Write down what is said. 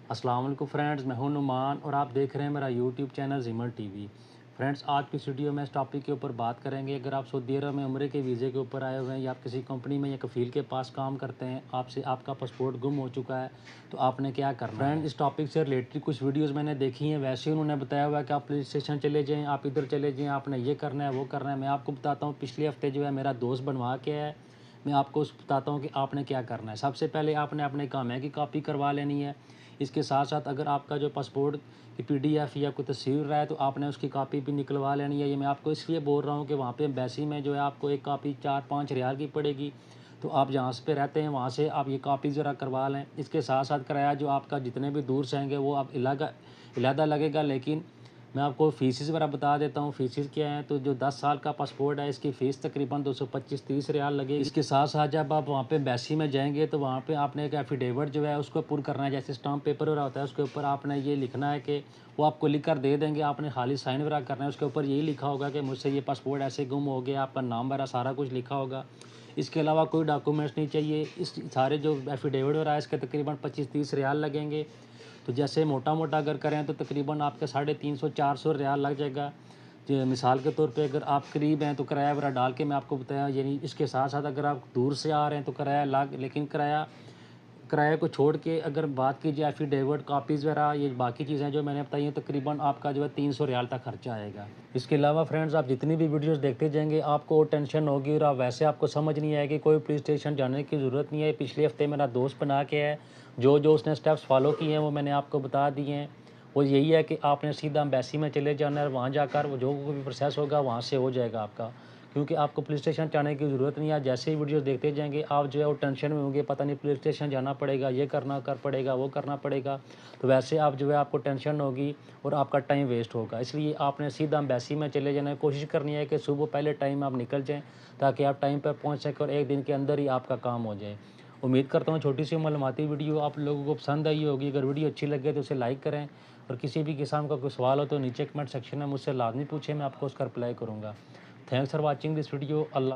अस्सलाम वालेकुम फ्रेंड्स, मैं हूं नुमान और आप देख रहे हैं मेरा यूट्यूब चैनल ज़िमर टीवी। फ्रेंड्स, आज की इस वीडियो में इस टॉपिक के ऊपर बात करेंगे। अगर आप सऊदी अरब में उम्रे के वीज़े के ऊपर आए हुए हैं या आप किसी कंपनी में या कफ़ील के पास काम करते हैं, आपसे आपका पासपोर्ट गुम हो चुका है, तो आपने क्या करना है। फ्रेंड, इस टॉपिक से रिलेटेड कुछ वीडियोज़ मैंने देखी हैं। वैसे ही उन्होंने बताया हुआ है कि आप पुलिस स्टेशन चले जाएँ, आप इधर चले जाएँ, आपने ये करना है, वो करना है। मैं आपको बताता हूँ, पिछले हफ्ते जो है मेरा दोस्त बनवा के आया है। मैं आपको बताता हूँ कि आपने क्या करना है। सबसे पहले आपने अपने इकामे की कॉपी करवा लेनी है। इसके साथ साथ अगर आपका जो पासपोर्ट की पीडीएफ या कोई तस्वीर रहा है, तो आपने उसकी कॉपी भी निकलवा लेनी है। ये मैं आपको इसलिए बोल रहा हूँ कि वहाँ पे एम्बेसी में जो है आपको एक कॉपी 4-5 रियाल की पड़ेगी। तो आप जहाँ पे रहते हैं वहाँ से आप ये कॉपी ज़रा करवा लें। इसके साथ साथ किराया जो आपका जितने भी दूर से आएंगे वो आप अलग लगेगा। लेकिन मैं आपको फ़ीसेस वगैरह बता देता हूँ, फ़ीसेस क्या हैं। तो जो 10 साल का पासपोर्ट है, इसकी फ़ीस तकरीबन 225-30 रियाल लगेगी। इसके साथ साथ जब आप वहाँ पे एम्बेसी में जाएंगे, तो वहाँ पे आपने एक एफिडेविट जो है उसको पुर करना है। जैसे स्टाम्प पेपर वगैरह होता है, उसके ऊपर आपने ये लिखना है कि वो आपको लिख कर दे देंगे। आपने खाली साइन वगैरह करना है। उसके ऊपर यही लिखा होगा कि मुझसे ये पासपोर्ट ऐसे गुम हो गया, आपका नाम वगैरह सारा कुछ लिखा होगा। इसके अलावा कोई डॉक्यूमेंट्स नहीं चाहिए। इस सारे जो एफिडेविट वगैरह है, इसके तकरीबन 25-30 रियाल लगेंगे। तो जैसे मोटा मोटा अगर करें तो तकरीबन आपके 350-400 रियाल लग जाएगा। जो मिसाल के तौर पे अगर आप करीब हैं तो किराया वगैरह डाल के मैं आपको बताया। यानी इसके साथ साथ अगर आप दूर से आ रहे हैं तो किराया अलग, लेकिन किराए को छोड़ के अगर बात की जाए एफिडेविट कॉपीज़ वगैरह ये बाकी चीज़ें जो मैंने बताई हैं, तकरीबन आपका जो है 300 रियाल तक खर्चा आएगा। इसके अलावा फ्रेंड्स, आप जितनी भी वीडियोस देखते जाएंगे आपको टेंशन होगी और आप वैसे आपको समझ नहीं आएगी। कोई पुलिस स्टेशन जाने की ज़रूरत नहीं है। पिछले हफ्ते मेरा दोस्त बना के है, जो जो उसने स्टेप्स फॉलो किए हैं वो मैंने आपको बता दिए हैं। वो यही है कि आपने सीधा एम्बेसी में चले जाना है, वहाँ जाकर वो जो भी प्रोसेस होगा वहाँ से हो जाएगा आपका। क्योंकि आपको पुलिस स्टेशन जाने की ज़रूरत नहीं है। जैसे ही वीडियोस देखते जाएंगे आप जो है वो टेंशन में होंगे, पता नहीं पुलिस स्टेशन जाना पड़ेगा, ये करना कर पड़ेगा, वो करना पड़ेगा। तो वैसे आप जो है आपको टेंशन होगी और आपका टाइम वेस्ट होगा। इसलिए आपने सीधा एम्बेसी में चले जाना है। कोशिश करनी है कि सुबह पहले टाइम आप निकल जाएँ, ताकि आप टाइम पर पहुँच सकें और एक दिन के अंदर ही आपका काम हो जाए। उम्मीद करता हूँ छोटी सी मालूमाती वीडियो आप लोगों को पसंद आई होगी। अगर वीडियो अच्छी लगे तो उसे लाइक करें और किसी भी किस्म का कोई सवाल हो तो नीचे कमेंट सेक्शन में मुझसे लाजमी पूछें, मैं आपको उसका रिप्लाई करूँगा। Thanks for watching this video. Allah.